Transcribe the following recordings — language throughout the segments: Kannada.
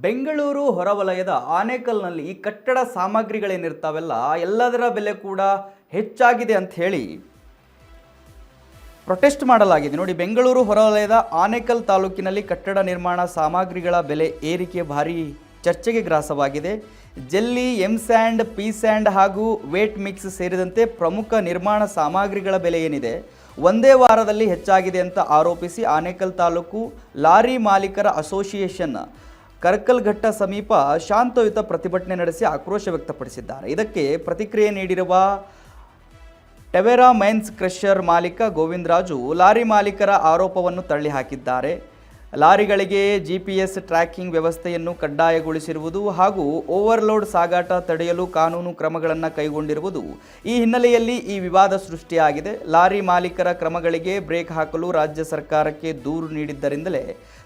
ಬೆಂಗಳೂರು ಹೊರವಲಯದ ಆನೇಕಲ್ನಲ್ಲಿ ಕಟ್ಟಡ ಸಾಮಗ್ರಿಗಳೇನಿರ್ತಾವೆಲ್ಲ ಎಲ್ಲದರ ಬೆಲೆ ಕೂಡ ಹೆಚ್ಚಾಗಿದೆ ಅಂತ ಹೇಳಿ ಪ್ರೊಟೆಸ್ಟ್ ಮಾಡಲಾಗಿದೆ. ನೋಡಿ, ಬೆಂಗಳೂರು ಹೊರವಲಯದ ಆನೇಕಲ್ ತಾಲೂಕಿನಲ್ಲಿ ಕಟ್ಟಡ ನಿರ್ಮಾಣ ಸಾಮಗ್ರಿಗಳ ಬೆಲೆ ಏರಿಕೆ ಭಾರಿ ಚರ್ಚೆಗೆ ಗ್ರಾಸವಾಗಿದೆ. ಜೆಲ್ಲಿ, ಸ್ಯಾಂಡ್, ಪಿ ಸ್ಯಾಂಡ್ ಹಾಗೂ ವೇಟ್ ಮಿಕ್ಸ್ ಸೇರಿದಂತೆ ಪ್ರಮುಖ ನಿರ್ಮಾಣ ಸಾಮಗ್ರಿಗಳ ಬೆಲೆ ಏನಿದೆ ಒಂದೇ ವಾರದಲ್ಲಿ ಹೆಚ್ಚಾಗಿದೆ ಅಂತ ಆರೋಪಿಸಿ ಆನೇಕಲ್ ತಾಲೂಕು ಲಾರಿ ಮಾಲೀಕರ ಅಸೋಸಿಯೇಷನ್ ಕರ್ಕಲ್ಘಟ್ಟ ಸಮೀಪ ಶಾಂತಯುತ ಪ್ರತಿಭಟನೆ ನಡೆಸಿ ಆಕ್ರೋಶ ವ್ಯಕ್ತಪಡಿಸಿದ್ದಾರೆ. ಇದಕ್ಕೆ ಪ್ರತಿಕ್ರಿಯೆ ನೀಡಿರುವ ಟೆವೆರಾ ಮೈನ್ಸ್ ಕ್ರಷರ್ ಮಾಲೀಕ ಗೋವಿಂದರಾಜು ಲಾರಿ ಮಾಲೀಕರ ಆರೋಪವನ್ನು ತಳ್ಳಿಹಾಕಿದ್ದಾರೆ. ಲಾರಿಗಳಿಗೆ GPS ಟ್ರ್ಯಾಕಿಂಗ್ ವ್ಯವಸ್ಥೆಯನ್ನು ಕಡ್ಡಾಯಗೊಳಿಸಿರುವುದು ಹಾಗೂ ಓವರ್ಲೋಡ್ ಸಾಗಾಟ ತಡೆಯಲು ಕಾನೂನು ಕ್ರಮಗಳನ್ನು ಕೈಗೊಂಡಿರುವುದು ಈ ಹಿನ್ನೆಲೆಯಲ್ಲಿ ಈ ವಿವಾದ ಸೃಷ್ಟಿಯಾಗಿದೆ. ಲಾರಿ ಮಾಲೀಕರ ಕ್ರಮಗಳಿಗೆ ಬ್ರೇಕ್ ಹಾಕಲು ರಾಜ್ಯ ಸರ್ಕಾರಕ್ಕೆ ದೂರು ನೀಡಿದ್ದರಿಂದಲೇ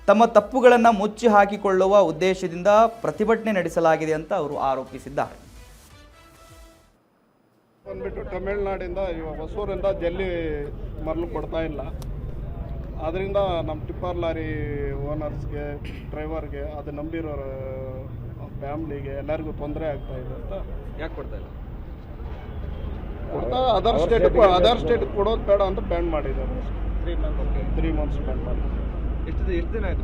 ತಮ್ಮ ತಪ್ಪುಗಳನ್ನು ಮುಚ್ಚಿ ಹಾಕಿಕೊಳ್ಳುವ ಉದ್ದೇಶದಿಂದ ಪ್ರತಿಭಟನೆ ನಡೆಸಲಾಗಿದೆ ಅಂತ ಅವರು ಆರೋಪಿಸಿದ್ದಾರೆ. ಬಂದ್ಬಿಟ್ಟು ತಮಿಳುನಾಡಿಂದ ಇವಾಗ ಹೊಸೂರಿಂದ ಜಲ್ಲಿ ಮರಳು ಕೊಡ್ತಾ ಇಲ್ಲ. ಅದರಿಂದ ನಮ್ಮ ಟಿಪ್ಪರ್ ಲಾರಿ ಓನರ್ಸ್ಗೆ, ಡ್ರೈವರ್ಗೆ, ಅದು ನಂಬಿರೋರ ಫ್ಯಾಮ್ಲಿಗೆ ಎಲ್ಲರಿಗೂ ತೊಂದರೆ ಆಗ್ತಾ ಇದೆ ಅಂತ. ಯಾಕೆ ಕೊಡ್ತಾ ಇಲ್ಲ? ಕೊಡ್ತಾ ಅದರ್ ಸ್ಟೇಟ್ ಕೊಡೋದು ಬೇಡ ಅಂತ ಬ್ಯಾನ್ ಮಾಡಿದ್ದಾರೆ. 3 months ಬ್ಯಾನ್ ಮಾಡಿ. ಎಷ್ಟು ದಿನ ಆಯ್ತು?